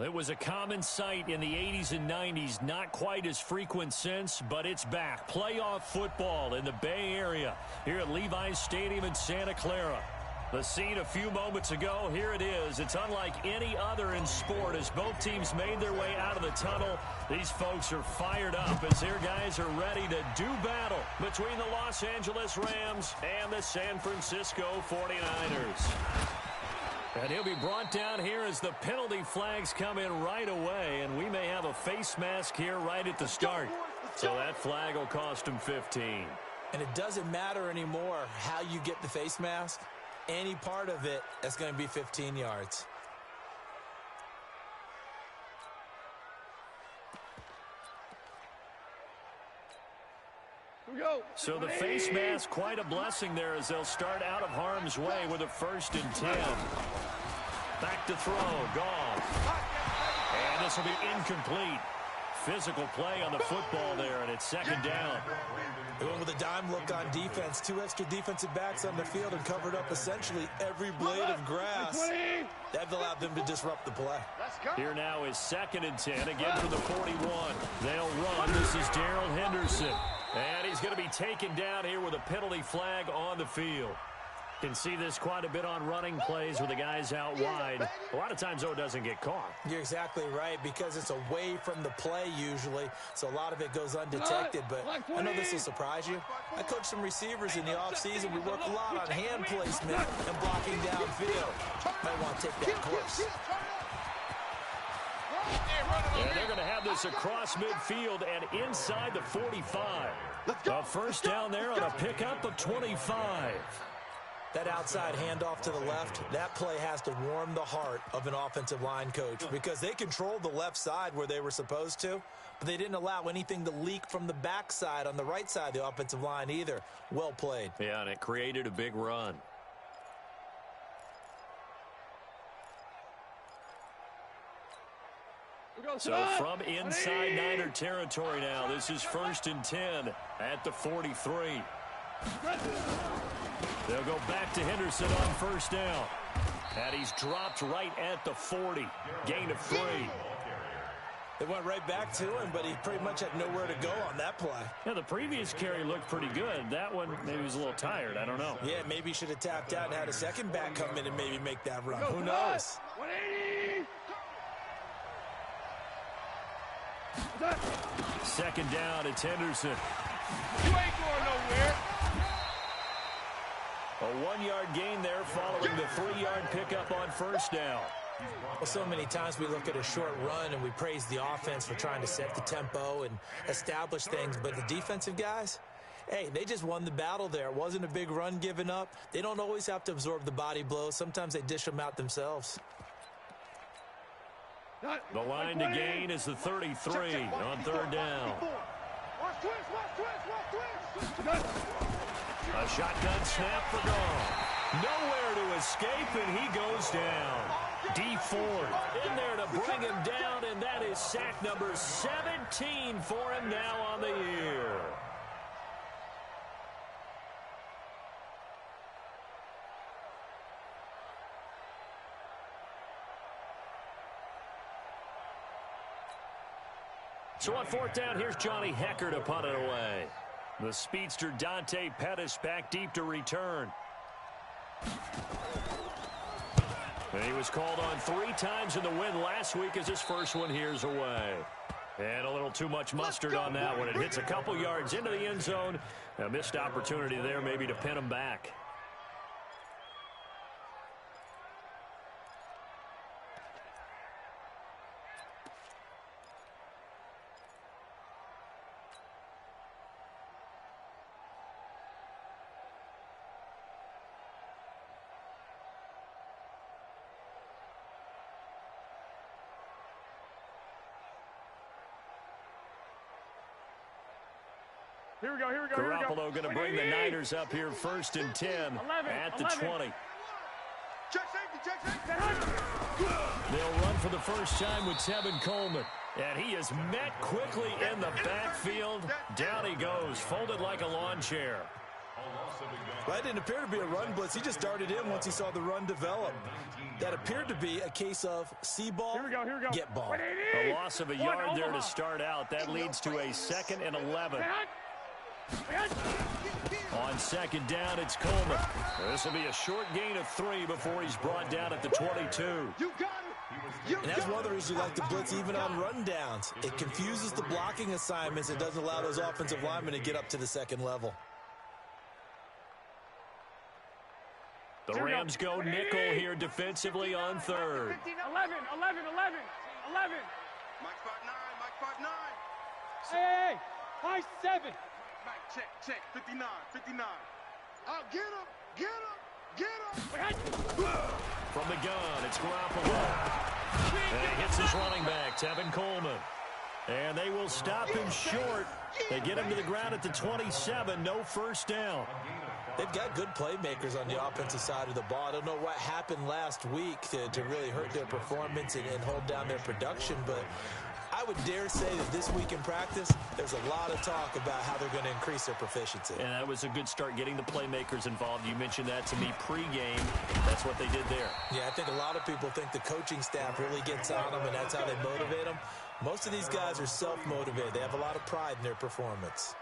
It was a common sight in the 80s and 90s, not quite as frequent since, but it's back. Playoff football in the Bay Area here at Levi's Stadium in Santa Clara. The scene a few moments ago, here it is. It's unlike any other in sport as both teams made their way out of the tunnel. These folks are fired up as their guys are ready to do battle between the Los Angeles Rams and the San Francisco 49ers. And he'll be brought down here as the penalty flags come in right away, and we may have a face mask here right at the start. So that flag will cost him 15. And it doesn't matter anymore how you get the face mask. Any part of it, that's going to be 15 yards. So the face mask, quite a blessing there as they'll start out of harm's way with a 1st and 10. Back to throw, gone. And this will be incomplete. Physical play on the football there, and it's 2nd down. They went with a dime look on defense. 2 extra defensive backs on the field and covered up essentially every blade of grass. That allowed them to disrupt the play. Here now is 2nd and 10, again from the 41. They'll run. This is Darrell Henderson. And he's going to be taken down here with a penalty flag on the field. Can see this quite a bit on running plays with the guys out wide. A lot of times, though, it doesn't get caught. You're exactly right, because it's away from the play usually, so a lot of it goes undetected. But I know this will surprise you. I coached some receivers in the offseason. We work a lot on hand placement and blocking downfield. Might want to take that course. And they're going to have this across midfield and inside the 45. A 1st down there on a pickup of 25. That outside handoff to the left, that play has to warm the heart of an offensive line coach because they controlled the left side where they were supposed to, but they didn't allow anything to leak from the backside on the right side of the offensive line either. Well played. Yeah, and it created a big run. So from inside Niner territory now, this is 1st and 10 at the 43. They'll go back to Henderson on 1st down. And he's dropped right at the 40. Gain of 3. They went right back to him, but he pretty much had nowhere to go on that play. Yeah, the previous carry looked pretty good. That one, maybe he was a little tired. I don't know. Yeah, maybe he should have tapped out and had a second back come in and maybe make that run. Who knows? 2nd down, it's Henderson. You ain't going nowhere. A 1-yard gain there following the 3-yard pickup on 1st down. Well, so many times we look at a short run and we praise the offense for trying to set the tempo and establish things, but the defensive guys, hey, they just won the battle there. It wasn't a big run given up. They don't always have to absorb the body blows. Sometimes they dish them out themselves. The line to gain is the 33 on 3rd down. A shotgun snap for Gone. Nowhere to escape, and he goes down. D Ford in there to bring him down, and that is sack number 17 for him now on the year. So on 4th down, here's Johnny Hecker to punt it away. The speedster Dante Pettis back deep to return. And he was called on 3 times in the win last week as his first one here's away. And a little too much mustard on that one. It hits a couple yards into the end zone. A missed opportunity there maybe to pin him back. Here we go. Garoppolo going to bring the Niners up here 1st and 10 at the 20. Check safety. They'll run for the first time with Tevin Coleman. And he is met quickly in the backfield. Down he goes, folded like a lawn chair. Well, that didn't appear to be a run blitz. He just darted in once he saw the run develop. That appeared to be a case of see ball, get ball. A loss of a yard there to start out. That leads to a 2nd and 11. On 2nd down, it's Coleman. This will be a short gain of 3 before he's brought down at the 22. And that's one of the reasons you like to blitz even on run downs. It confuses the blocking assignments. It doesn't allow those offensive linemen to get up to the 2nd level. The Rams go nickel here defensively on 3rd. 11. Mike 5'9", Mike 5'9". Hey, high 7. Mike, check, 59. Get him. From the gun, it's Garoppolo. And he hits his running back, Tevin Coleman. And they will stop him short. They get him to the ground at the 27, no first down. They've got good playmakers on the offensive side of the ball. I don't know what happened last week to really hurt their performance and hold down their production, but I would dare say that this week in practice, there's a lot of talk about how they're going to increase their proficiency. And that was a good start, getting the playmakers involved. You mentioned that to me pregame. That's what they did there. Yeah, I think a lot of people think the coaching staff really gets on them, and that's how they motivate them. Most of these guys are self-motivated. They have a lot of pride in their performance.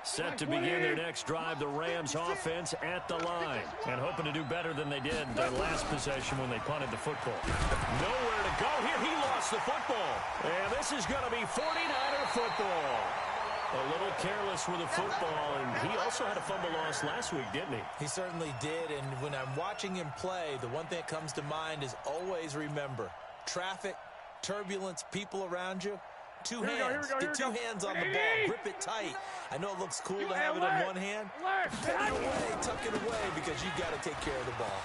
Set to begin their next drive, the Rams offense at the line. And hoping to do better than they did their last possession when they punted the football. Nowhere to go here. He lost the football. And this is going to be 49er football. A little careless with the football, and he also had a fumble loss last week, didn't he? He certainly did, and when I'm watching him play, the one thing that comes to mind is always remember, traffic, turbulence, people around you. Two hands. Get two hands on the ball. Grip it tight. I know it looks cool to have it in one hand. Put it away. Tuck it away because you've got to take care of the ball.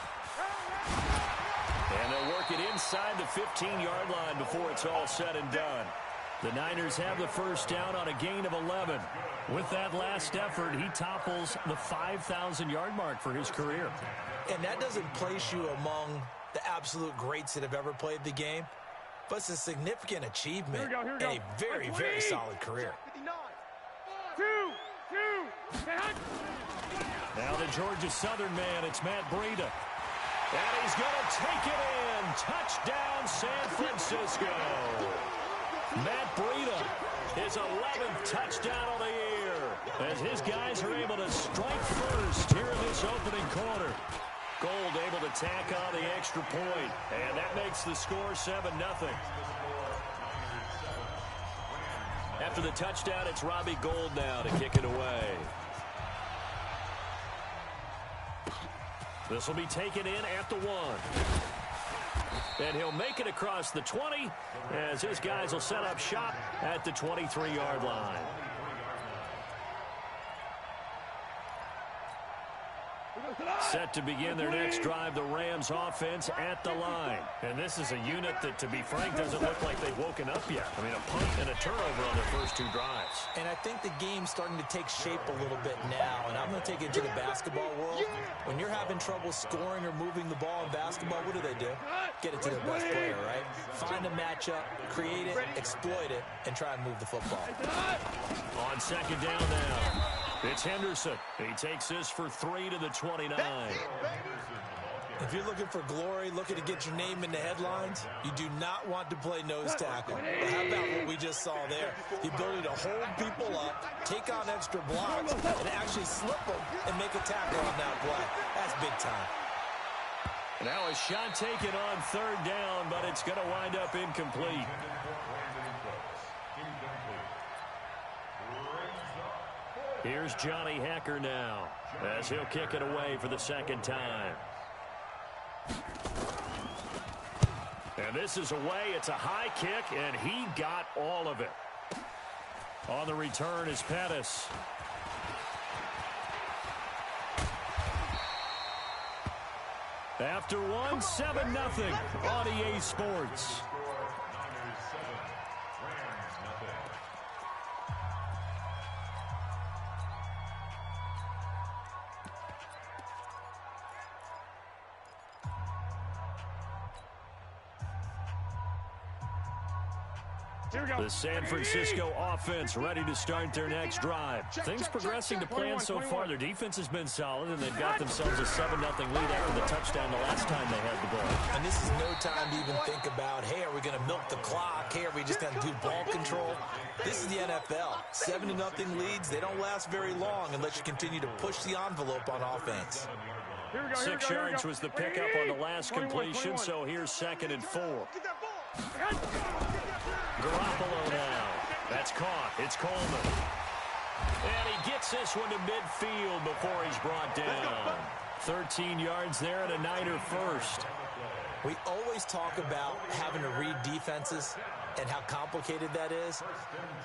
And they'll work it inside the 15-yard line before it's all said and done. The Niners have the first down on a gain of 11. With that last effort, he topples the 5,000-yard mark for his career. And that doesn't place you among the absolute greats that have ever played the game. But it's a significant achievement and a very, very solid career. Now the Georgia Southern man, it's Matt Breida. And he's going to take it in. Touchdown, San Francisco. Matt Breida, his 11th touchdown of the year, as his guys are able to strike first here in this opening quarter. Gold able to tack on the extra point, and that makes the score 7-0. After the touchdown, it's Robbie Gould now to kick it away. This will be taken in at the 1. And he'll make it across the 20 as his guys will set up shop at the 23-yard line. Set to begin their next drive, the Rams offense at the line. And this is a unit that, to be frank, doesn't look like they've woken up yet. I mean, a punt and a turnover on their first 2 drives. And I think the game's starting to take shape a little bit now. And I'm going to take it to the basketball world. When you're having trouble scoring or moving the ball in basketball, what do? Get it to their best player, right? Find a matchup, create it, exploit it, and try and move the football. On second down now, it's Henderson. He takes this for 3 to the 29. If you're looking for glory, looking to get your name in the headlines, you do not want to play nose tackle. But how about what we just saw there? The ability to hold people up, take on extra blocks, and actually slip them and make a tackle on that play. That's big time. Now a shot taken on 3rd down, but it's going to wind up incomplete. Here's Johnny Hacker now as he'll kick it away for the 2nd time. And this is away. It's a high kick, and he got all of it. On the return is Pettis. After 1, 7-0 on EA Sports. The San Francisco offense ready to start their next drive. Things progressing to plan so far. Their defense has been solid, and they've got themselves a 7-0 lead after the touchdown the last time they had the ball. And this is no time to even think about, hey, are we going to milk the clock? Hey, are we just going to do ball control? This is the NFL. 7-0 leads, they don't last very long unless you continue to push the envelope on offense. 6 yards was the pickup on the last completion, so here's 2nd and 4. Garoppolo now. That's caught. It's Coleman. And he gets this one to midfield before he's brought down. 13 yards there and a Niner first. We always talk about having to read defenses and how complicated that is.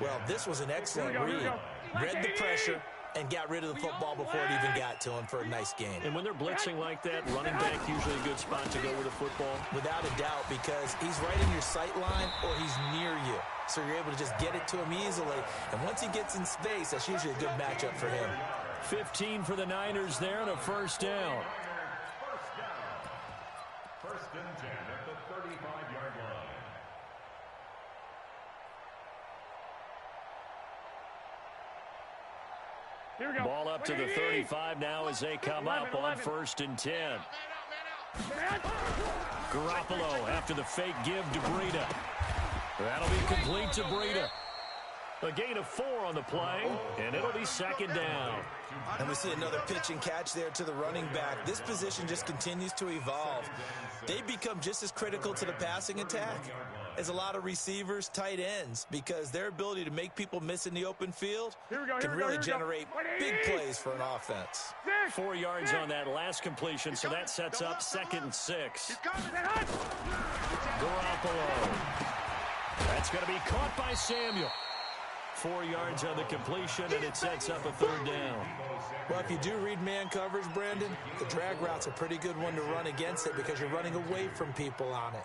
Well, this was an excellent read. Read the pressure and got rid of the football before it even got to him for a nice gain. And when they're blitzing like that, running back usually a good spot to go with the football? Without a doubt, because he's right in your sight line or he's near you. So you're able to just get it to him easily. And once he gets in space, that's usually a good matchup for him. 15 for the Niners there and a first down. First and 10 at the 35-yard line. Here we go. Ball up to the 35 now as they come up on 1st and 10. Garoppolo after the fake give to Breida. That'll be complete to Breida. A gain of 4 on the play, and it'll be 2nd down. And we see another pitch and catch there to the running back. This position just continues to evolve. They become just as critical to the passing attack as a lot of receivers, tight ends, because their ability to make people miss in the open field can really generate big plays for an offense. 4 yards on that last completion, so that sets up 2nd and 6. Garoppolo. That's going to be caught by Samuel. 4 yards on the completion, and it sets up a 3rd down. Well, if you do read man coverage, Brandon, the drag route's a pretty good one to run against it because you're running away from people on it.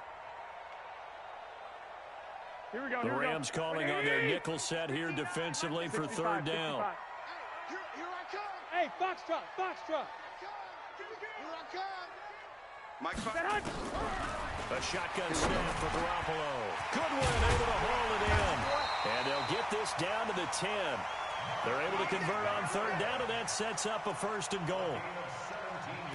Here we go. The Rams calling on their nickel set here defensively for 3rd down. Hey, Foxtrot, Foxtrot. Mike, A shotgun snap for Garoppolo. Goodwin able to haul it in. And they'll get this down to the 10. They're able to convert on 3rd down, and that sets up a 1st and goal.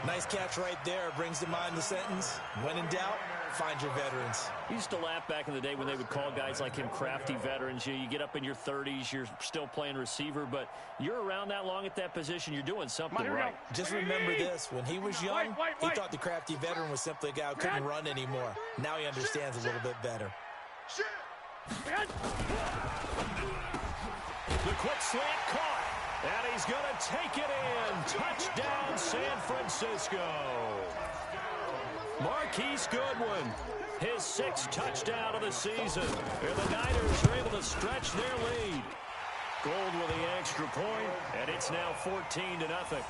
Nice catch right there. Brings to mind the sentence, when in doubt, find your veterans. I used to laugh back in the day when they would call guys like him crafty veterans. You get up in your 30s, you're still playing receiver, but you're around that long at that position, you're doing something right. Just remember this. When he was young, he thought the crafty veteran was simply a guy who couldn't run anymore. Now he understands a little bit better. The quick slant caught, and he's going to take it in. Touchdown, San Francisco. Marquise Goodwin, his 6th touchdown of the season. And the Niners are able to stretch their lead. Gold with the extra point, and it's now 14-0.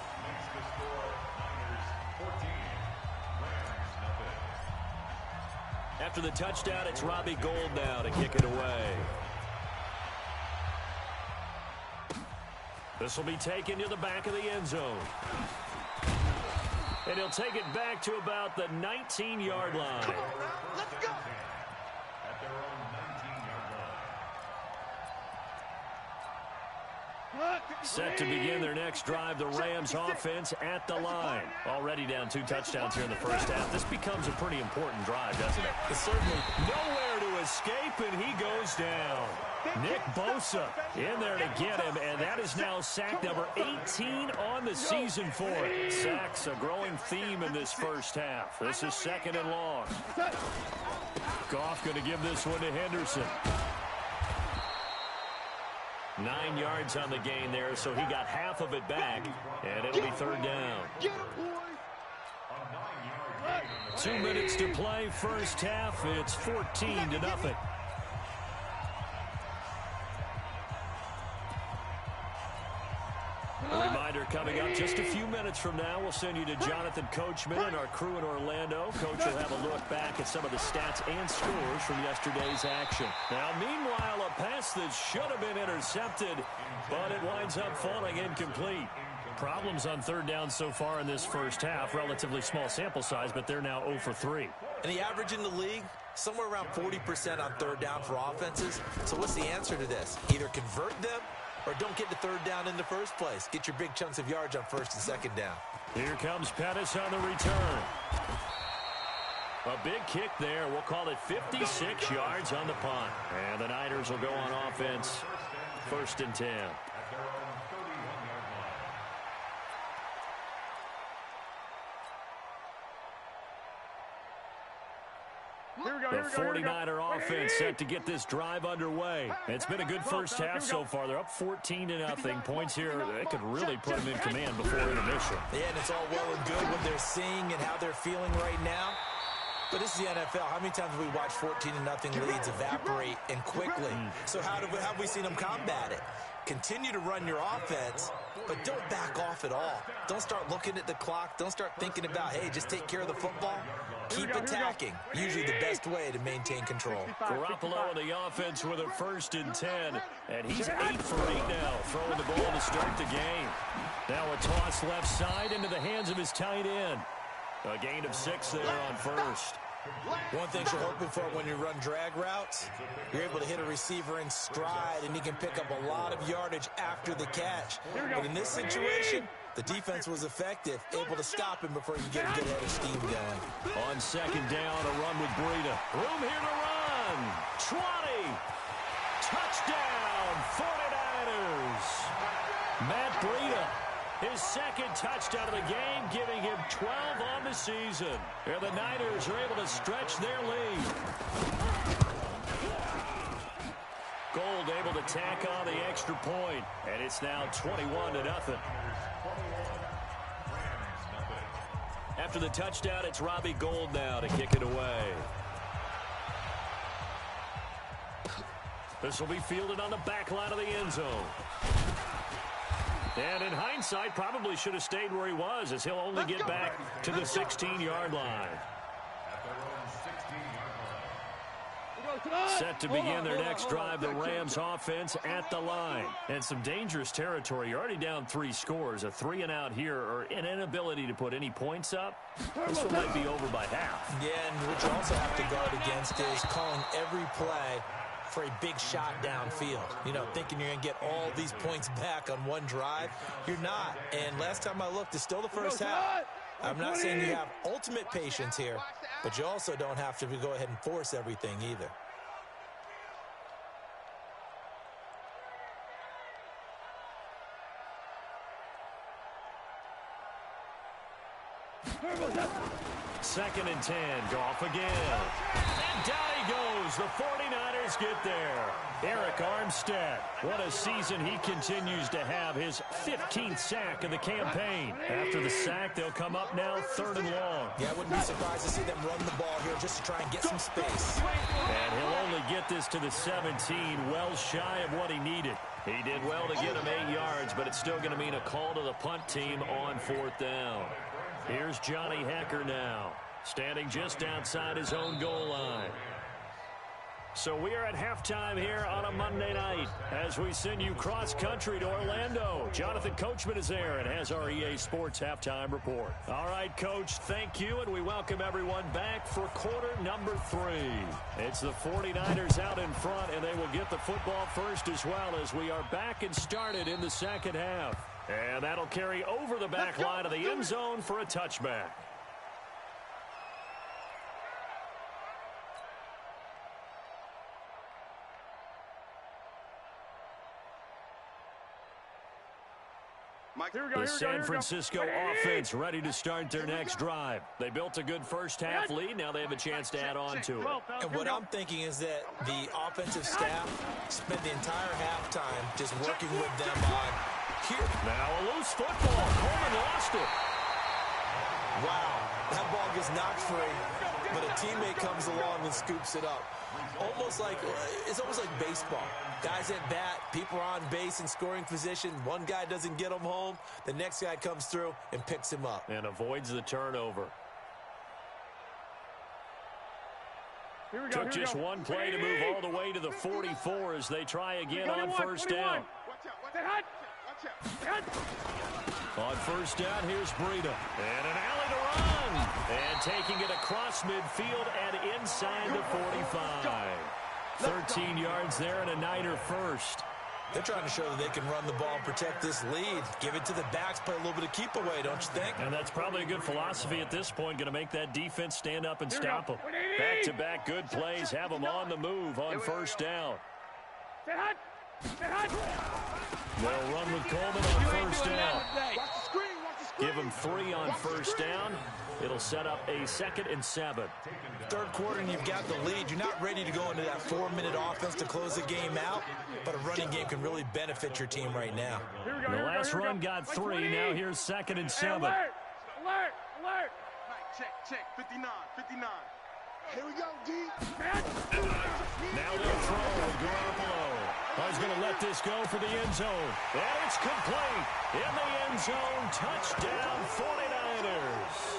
After the touchdown, it's Robbie Gould now to kick it away. This will be taken to the back of the end zone. And he'll take it back to about the 19-yard line. Come on, let's go. At their own 19-yard line. Set to begin their next drive, the Rams offense at the line. Already down 2 touchdowns here in the first half. This becomes a pretty important drive, doesn't it? It's certainly Nowhere to escape, and he goes down. Nick Bosa in there to get him, and that is now sack number 18 on the season for it. Sacks a growing theme in this first half. This is 2nd and long. Goff going to give this one to Henderson. 9 yards on the gain there, so he got half of it back, and it'll be 3rd down. 2 minutes to play, first half. It's 14-0. A reminder coming up just a few minutes from now. We'll send you to Jonathan Coachman and our crew in Orlando. Coach will have a look back at some of the stats and scores from yesterday's action. Now, meanwhile, a pass that should have been intercepted, but it winds up falling incomplete. Problems on 3rd down so far in this first half. Relatively small sample size, but they're now 0 for 3. And the average in the league, somewhere around 40% on third down for offenses. So what's the answer to this? Either convert them or don't get to third down in the first place. Get your big chunks of yards on first and second down. Here comes Pettis on the return. A big kick there. We'll call it 56 yards on the punt. And the Niners will go on offense. First and 10. The 49er offense set to get this drive underway. It's been a good first half so far. They're up 14-0. Points here that could really put them in command before intermission. Yeah, and it's all well and good what they're seeing and how they're feeling right now. But this is the NFL. How many times have we watched 14-0 leads evaporate and quickly? So how have we seen them combat it? Continue to run your offense, but don't back off at all. Don't start looking at the clock. Don't start thinking about, hey, just take care of the football. Keep attacking. Usually the best way to maintain control. Garoppolo on the offense with a first and 10. And he's 8 for 8 now, throwing the ball to start the game. Now a toss left side into the hands of his tight end. A gain of 6 there on first. One thing you're hoping for when you run drag routes, you're able to hit a receiver in stride, and he can pick up a lot of yardage after the catch. But in this situation, the defense was effective, able to stop him before he could get a good head of steam going. On second down, a run with Breida. Room here to run. 20. Touchdown, 49ers. Matt Breida. His second touchdown of the game, giving him 12 on the season. And the Niners are able to stretch their lead. Gold able to tack on the extra point, and it's now 21-0. After the touchdown, it's Robbie Gould now to kick it away. This will be fielded on the back line of the end zone. And in hindsight, probably should have stayed where he was, as he'll only get back to the 16-yard line. Set to begin their next drive, the Rams offense at the line. And some dangerous territory. You're already down 3 scores. A 3-and-out here, or an inability to put any points up. This one might be over by half. Yeah, and what you also have to guard against is calling every play for a big shot downfield. You know, thinking you're going to get all these points back on one drive. You're not. And last time I looked, it's still the first half. I'm not saying you have ultimate patience here, but you also don't have to go ahead and force everything either. Second and 10. Goff again. And down he goes. The 49ers get there. Eric Armstead. What a season he continues to have. His 15th sack of the campaign. After the sack, they'll come up now 3rd and long. Yeah, I wouldn't be surprised to see them run the ball here just to try and get some space. And he'll only get this to the 17, well shy of what he needed. He did well to get him 8 yards, but it's still going to mean a call to the punt team on 4th down. Here's Johnny Hecker now, standing just outside his own goal line. So we are at halftime here on a Monday night as we send you cross-country to Orlando. Jonathan Coachman is there and has our EA Sports halftime report. All right, Coach, thank you, and we welcome everyone back for quarter number 3. It's the 49ers out in front, and they will get the football first as well as we are back and started in the second half. And that'll carry over the back line of the end zone for a touchback. The San Francisco offense ready to start their next drive. They built a good first half lead. Now they have a chance to add on to it. And what I'm thinking is that the offensive staff spent the entire halftime just working with them on here. Now a loose football. Coleman lost it. Wow, that ball gets knocked free, but a teammate comes along and scoops it up. It's almost like baseball. Guys at bat, people are on base in scoring position. One guy doesn't get him home. The next guy comes through and picks him up. And avoids the turnover. Took just one play to move all the way to the 44 as they try again on first down. On first down, here's Breida. And an alley to run. And taking it across midfield and inside the 45. 13 yards there and a Niner first. They're trying to show that they can run the ball and protect this lead. Give it to the backs, play a little bit of keep away, don't you think? And that's probably a good philosophy at this point. Going to make that defense stand up and stop them. Back-to-back good plays. Have them on the move on first down. They'll run with Coleman on first down. Give them 3 on first down. It'll set up a 2nd and 7. Third quarter and you've got the lead. You're not ready to go into that 4-minute offense to close the game out, but a running game can really benefit your team right now. The last run got 3. Now here's 2nd and 7. Alert! Check. 59. Here we go, D. Now they'll throw with Garoppolo. He's going to let this go for the end zone. And it's complete. In the end zone, touchdown 49ers.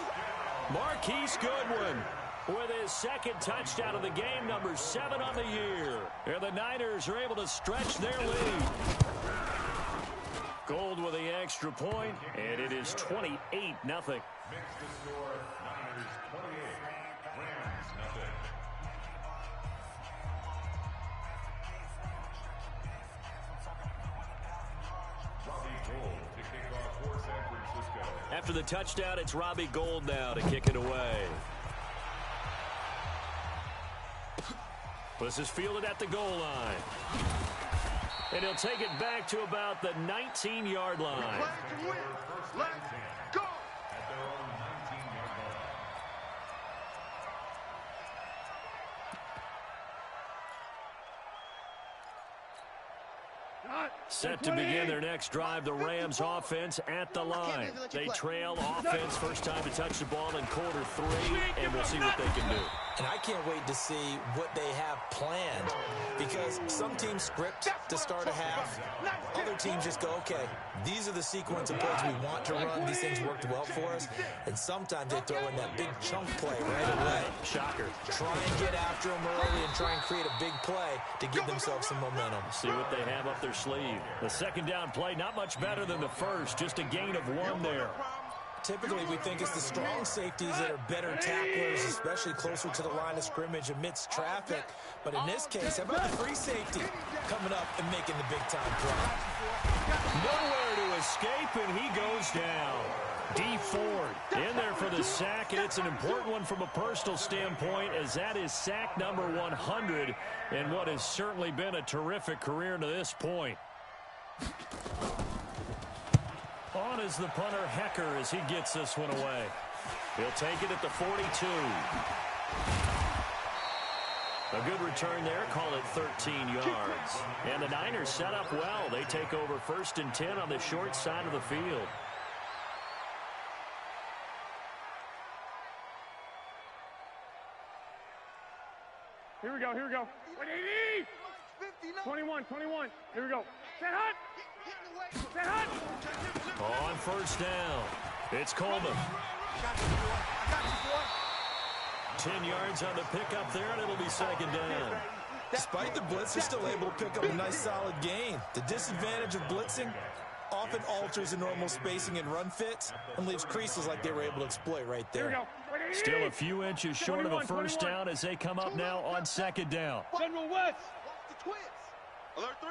Marquise Goodwin with his 2nd touchdown of the game, number 7 on the year. And the Niners are able to stretch their lead. Gold with the extra point, and it is 28-0. Makes the score Niners 28, Rams nothing. Robbie Gould to kick off for San Francisco. After the touchdown, it's Robbie Gould now to kick it away. This is fielded at the goal line. And he'll take it back to about the 19-yard line. Let's go. At their own 19-yard line. Set to begin their next drive, the Rams offense at the line. They trail offense, first time to touch the ball in quarter 3, and we'll see what they can do. And I can't wait to see what they have planned, because some teams script to start a half. Other teams just go, okay, these are the sequence of plays we want to run. These things worked well for us. And sometimes they throw in that big chunk play right away. Shocker. Try and get after them early and try and create a big play to give themselves some momentum. See what they have up their sleeve. The 2nd down play, not much better than the first, just a gain of 1 there. Typically, we think it's the strong safeties that are better tacklers, especially closer to the line of scrimmage amidst traffic. But in this case, how about the free safety coming up and making the big-time play? Nowhere to escape, and he goes down. D. Ford in there for the sack, and it's an important one from a personal standpoint, as that is sack number 100 in what has certainly been a terrific career to this point. On is the punter, Hecker, as he gets this one away. He'll take it at the 42. A good return there, call it 13 yards. And the Niners set up well. They take over 1st and 10 on the short side of the field. Here we go. 21. Here we go. Set hot. On first down, it's Coleman. 10 yards on the pickup there, and it'll be 2nd down. Despite the blitz, they're still able to pick up a nice solid gain. The disadvantage of blitzing often alters the normal spacing and run fits and leaves creases like they were able to exploit right there. Still a few inches short of a first down as they come up now on 2nd down. General West. Alert 3.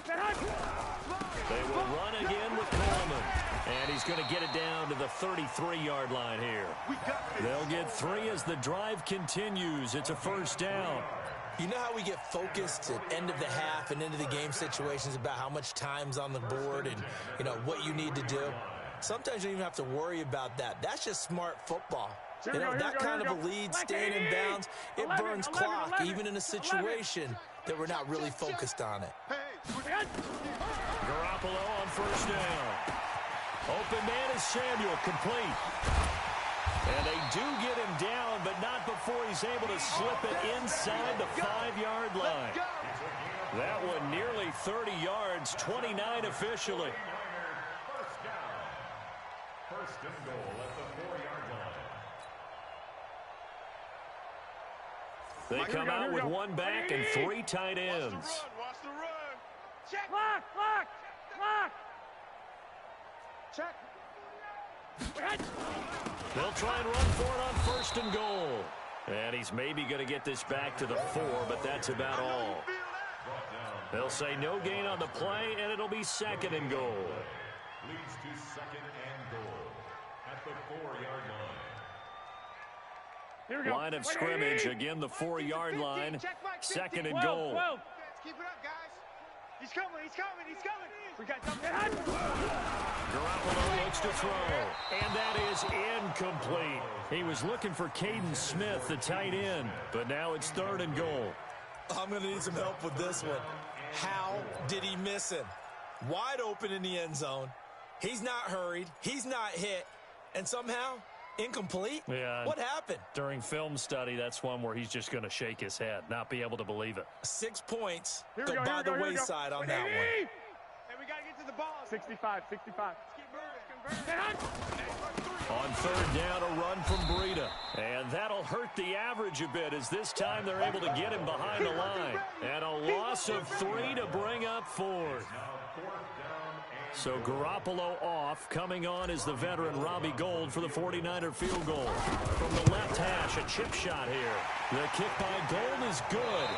Set hot. They will run again with Coleman. And he's going to get it down to the 33-yard line here. They'll get 3 as the drive continues. It's a first down. You know how we get focused at end of the half and into the game situations about how much time's on the board and, you know, what you need to do? Sometimes you don't even have to worry about that. That's just smart football. You know, that kind of a lead, staying in bounds, it burns clock, even in a situation that we're not really focused on it. Garoppolo on first down. Open man is Samuel, complete. And they do get him down, but not before he's able to slip it inside the 5-yard line. That one nearly 30 yards, 29 officially. First down. First and goal at the 4-yard line. They come out with 1 back and 3 tight ends. Watch the run. check. Lock, lock, lock. Check. They'll try and run for it on 1st and goal. And he's maybe going to get this back to the 4, but that's about all. They'll say no gain on the play, and it'll be 2nd and goal. Leads to 2nd and goal at the 4-yard line. Here we go. Line of scrimmage, again the 4-yard line. 2nd and 12, goal. 12. Keep it up, guys. He's coming, he's coming, he's coming. We got something. Hot. Garoppolo looks to throw, and that is incomplete. He was looking for Caden Smith, the tight end, but now it's 3rd and goal. I'm going to need some help with this one. How did he miss him? Wide open in the end zone. He's not hurried. He's not hit. And somehow, incomplete? Yeah. What happened? During film study, that's one where he's just going to shake his head, not be able to believe it. 6 points Here we go go, by here we the go, here we go. wayside on that one. Hey, Hey, we got to get to the ball. 65, 65. Keep moving. On 3rd down, a run from Breida. And that'll hurt the average a bit as this time they're able to get him behind the line. And a loss of 3 to bring up 4th. So Garoppolo off. Coming on is the veteran Robbie Gould for the 49er field goal. From the left hash, a chip shot here. The kick by Gould is good.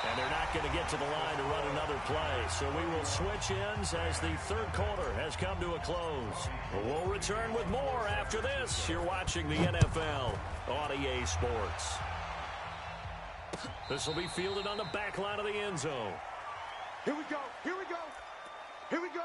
And they're not going to get to the line to run another play. So we will switch ends as the 3rd quarter has come to a close. We'll return with more after this. You're watching the NFL on EA Sports. This will be fielded on the back line of the end zone. Here we go. Here we go. Here we go.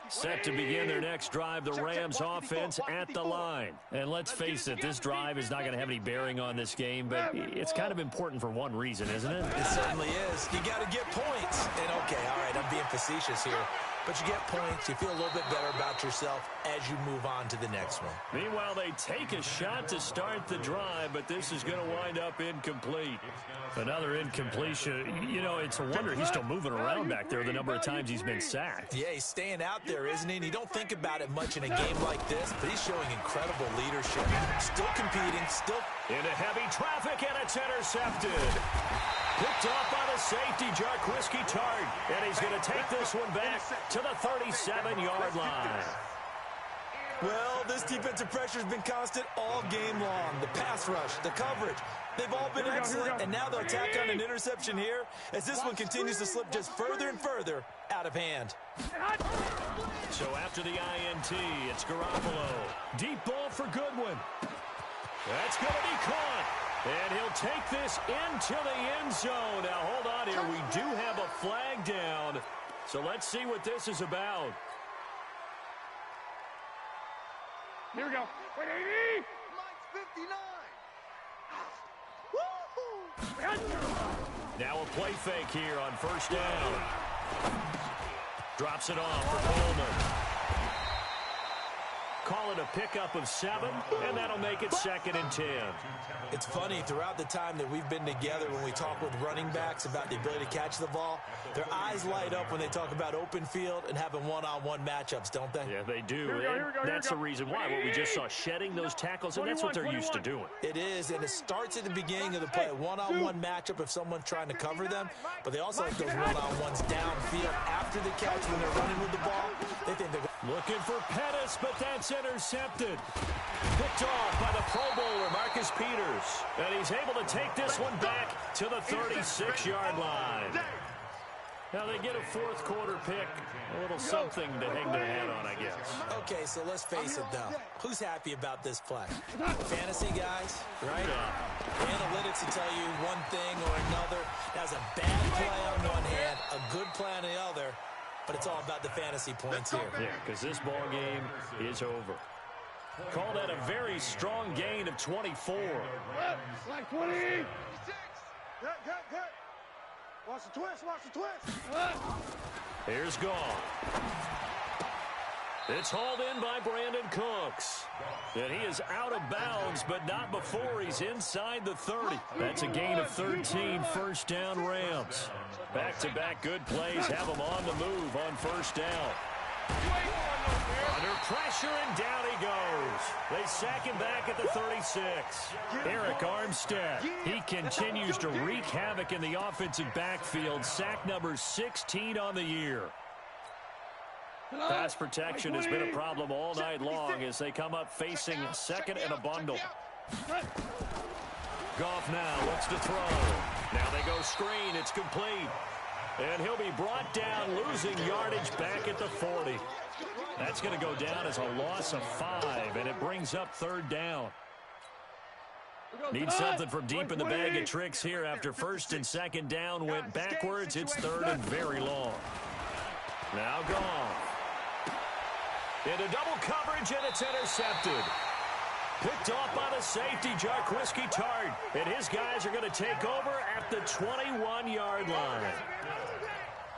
Set to begin their next drive, the Rams offense at the line. And let's face it, this drive is not going to have any bearing on this game, but it's kind of important for one reason, isn't it? It certainly is. You got to get points. And, okay, all right, I'm being facetious here. But you get points, you feel a little bit better about yourself as you move on to the next one. Meanwhile, they take a shot to start the drive, but this is going to wind up incomplete. Another incompletion. You know, it's a wonder he's still moving around back there the number of times he's been sacked. Yeah, he's staying out there, isn't he? And you don't think about it much in a game like this, but he's showing incredible leadership. Still competing, still into heavy traffic, and it's intercepted. Picked off by the safety, Jarquiski Tart. And he's going to take this one back to the 37-yard line. Well, this defensive pressure has been constant all game long. The pass rush, the coverage, they've all been excellent. And now they'll tack on an interception here as this one continues to slip just further and further out of hand. So after the INT, it's Garoppolo. Deep ball for Goodwin. That's going to be caught. And he'll take this into the end zone. Now, hold on here. We do have a flag down. So let's see what this is about. Here we go. Wait, 80. Mike's 59. Woo-hoo. Now a play fake here on 1st down. Drops it off for Coleman. Call it a pickup of 7, and that'll make it 2nd and 10. It's funny, throughout the time that we've been together, when we talk with running backs about the ability to catch the ball, their eyes light up when they talk about open field and having one-on-one matchups, don't they? Yeah, they do. Here we go, That's the reason why. What we just saw, shedding those tackles, and that's what they're used to doing. It is, and it starts at the beginning of the play. A one-on-one matchup if someone's trying to cover them, but they also like those one-on-ones downfield after the catch when they're running with the ball. They think they're looking for Pettis, but that's intercepted. Picked off by the Pro Bowler, Marcus Peters. And he's able to take this one back to the 36-yard line. Now they get a 4th quarter pick. A little something to hang their hat on, I guess. Okay, so let's face it, though. Who's happy about this play? Fantasy guys, right? Analytics will tell you one thing or another. That's a bad play on one hand, a good play on the other. But it's all about the fantasy points here. Yeah, because this ball game is over. Call that a very strong gain of 24. Like 20. 56. Good. Watch the twist. Here's Gall. It's hauled in by Brandon Cooks. And he is out of bounds, but not before he's inside the 30. That's a gain of 13, 1st down Rams. Back-to-back good plays have them on the move on 1st down. Under pressure, and down he goes. They sack him back at the 36. Eric Armstead, he continues to wreak havoc in the offensive backfield. Sack number 16 on the year. Pass protection has been a problem all night long as they come up facing second and a bundle. Goff now looks to throw. Now they go screen. It's complete. And he'll be brought down, losing yardage back at the 40. That's going to go down as a loss of 5, and it brings up third down. Need something from deep in the bag of tricks here after first and second down went backwards. It's third and very long. Now Goff. Into double coverage, and it's intercepted. Picked off by the safety, Jarquiski Tart. And his guys are going to take over at the 21-yard line.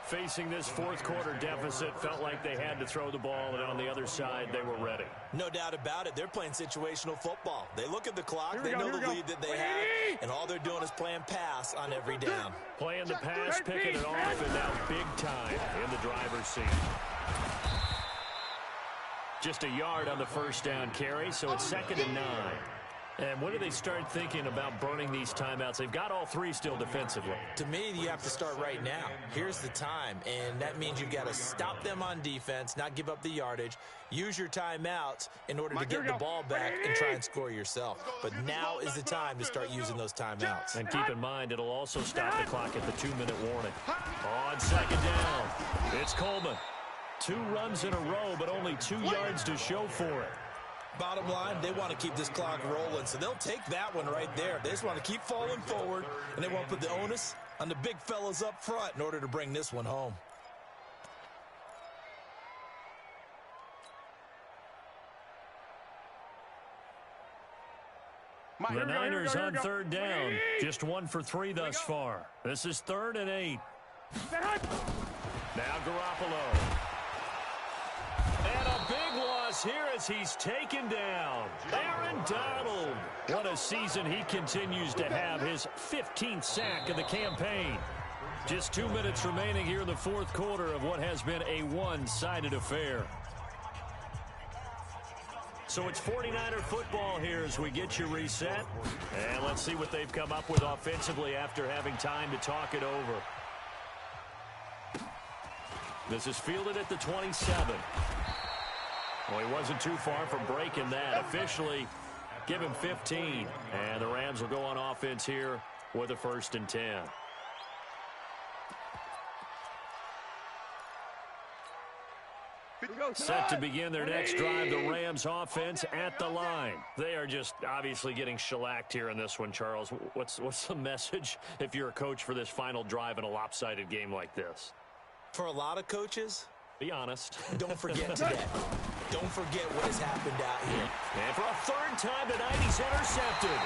Facing this fourth quarter deficit, felt like they had to throw the ball, and on the other side, they were ready. No doubt about it. They're playing situational football. They look at the clock, they know the lead that they have, and all they're doing is playing pass on every down. Playing the pass, picking it off, and now big time in the driver's seat. Just a yard on the first down carry, so it's 2nd and 9. And when do they start thinking about burning these timeouts? They've got all 3 still defensively. To me, you have to start right now. Here's the time, and that means you've got to stop them on defense, not give up the yardage, use your timeouts in order to get the ball back and try and score yourself. But now is the time to start using those timeouts. And keep in mind, it'll also stop the clock at the 2-minute warning. On 2nd down, it's Coleman. 2 runs in a row, but only 2 yards to show for it. Bottom line, they want to keep this clock rolling, so they'll take that one right there. They just want to keep falling forward, and they want to put the onus on the big fellas up front in order to bring this one home. The Niners on 3rd down. Just 1 for 3 thus far. This is 3rd and 8. Now Garoppolo. And a big loss here as he's taken down. Aaron Donald. What a season he continues to have. His 15th sack of the campaign. Just 2 minutes remaining here in the fourth quarter of what has been a one-sided affair. So it's 49er football here as we get you reset. And let's see what they've come up with offensively after having time to talk it over. This is fielded at the 27. Well, he wasn't too far from breaking that. Officially, give him 15. And the Rams will go on offense here with a 1st and 10. Set to begin their next drive, the Rams offense at the line. They are just obviously getting shellacked here in this one, Charles. What's the message if you're a coach for this final drive in a lopsided game like this? For a lot of coaches, be honest. Don't forget today. Don't forget what has happened out here. And for a 3rd time tonight, he's intercepted.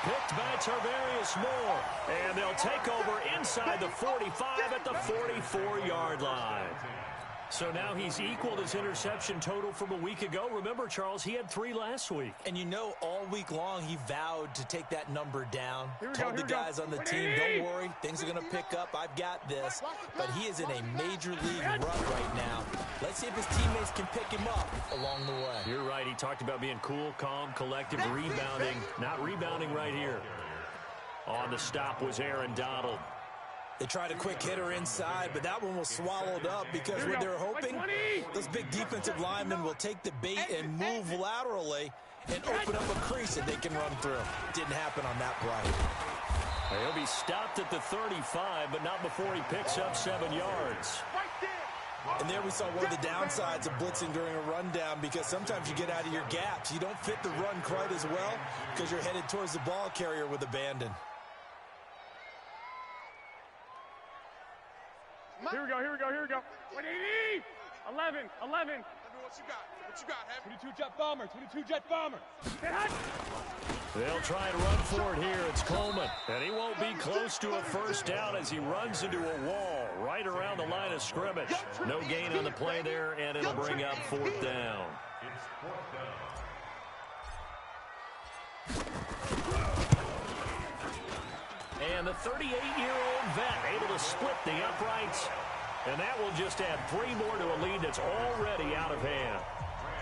Picked by Tarvarius Moore. And they'll take over inside the 45 at the 44-yard line. So now he's equaled his interception total from a week ago. Remember, Charles, he had 3 last week. And you know, all week long he vowed to take that number down. Told the guys on the team, don't worry, things are going to pick up. I've got this. But he is in a major league rut right now. Let's see if his teammates can pick him up along the way. You're right. He talked about being cool, calm, collective, rebounding. Not rebounding right here. On the stop was Aaron Donald. They tried a quick hitter inside, but that one was swallowed up because what they're hoping, those big defensive linemen will take the bait and move laterally and open up a crease that they can run through. Didn't happen on that play. He'll be stopped at the 35, but not before he picks up 7 yards. And there we saw one of the downsides of blitzing during a rundown, because sometimes you get out of your gaps. You don't fit the run quite as well because you're headed towards the ball carrier with abandon. Here we go. 180! 11. What you got, Heavy? 22 jet bomber. They'll try and run for it here. It's Coleman. And he won't be close to a 1st down as he runs into a wall right around the line of scrimmage. No gain on the play there, and it'll bring up 4th down. It's 4th down. And the 38-year-old vet able to split the uprights And that will just add 3 more to a lead that's already out of hand.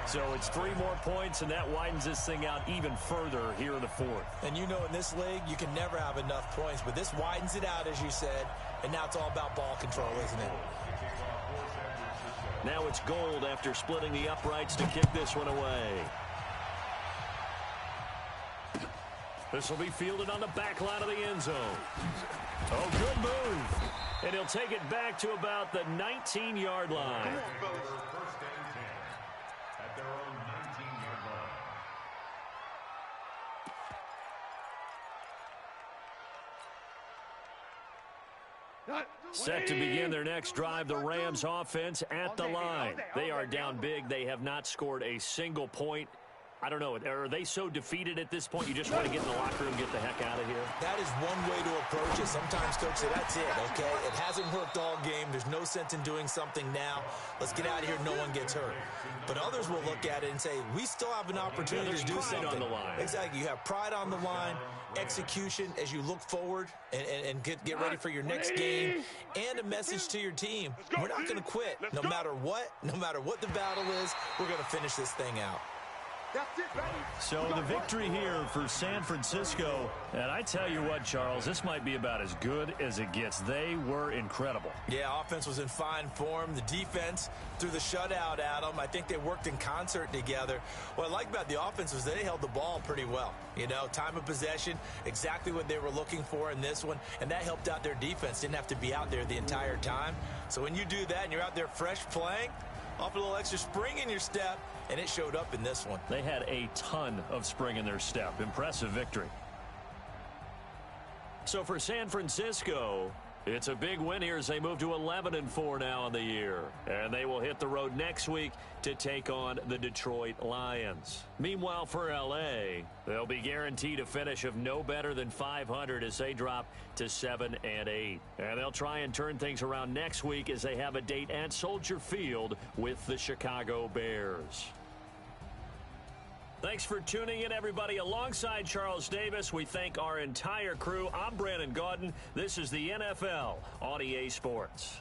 So it's 3 more points, and that widens this thing out even further here in the 4th. And you know in this league, you can never have enough points, but this widens it out, as you said, and now it's all about ball control, isn't it? Now it's Gold after splitting the uprights to kick this one away. This will be fielded on the back line of the end zone. Oh, good move. And he'll take it back to about the 19-yard line. Come on, fellas. First and 10 at their own 19-yard line. Set to begin their next drive, the Rams offense at the line. They are down big. They have not scored a single point. I don't know. Are they so defeated at this point you just want to get in the locker room and get the heck out of here? That is one way to approach it. Sometimes, Coach, say that's it, okay? It hasn't worked all game. There's no sense in doing something now. Let's get out of here. No one gets hurt. But others will look at it and say, we still have an opportunity to do something. On the line. Exactly. You have pride on the line, execution as you look forward and get ready for your next game, and a message to your team. We're not going to quit. No matter what the battle is, we're going to finish this thing out. That's it, baby. So the victory here for San Francisco. And I tell you what, Charles, this might be about as good as it gets. They were incredible. Yeah, offense was in fine form. The defense threw the shutout at them. I think they worked in concert together. What I like about the offense was they held the ball pretty well. You know, time of possession, exactly what they were looking for in this one. And that helped out their defense. Didn't have to be out there the entire time. So when you do that and you're out there fresh playing, off a little extra spring in your step, and it showed up in this one. They had a ton of spring in their step. Impressive victory. So for San Francisco, it's a big win here as they move to 11-4 now in the year. And they will hit the road next week to take on the Detroit Lions. Meanwhile, for L.A., they'll be guaranteed a finish of no better than 500 as they drop to 7-8. And they'll try and turn things around next week as they have a date at Soldier Field with the Chicago Bears. Thanks for tuning in, everybody. Alongside Charles Davis, we thank our entire crew. I'm Brandon Gaudin. This is the NFL on EA Sports.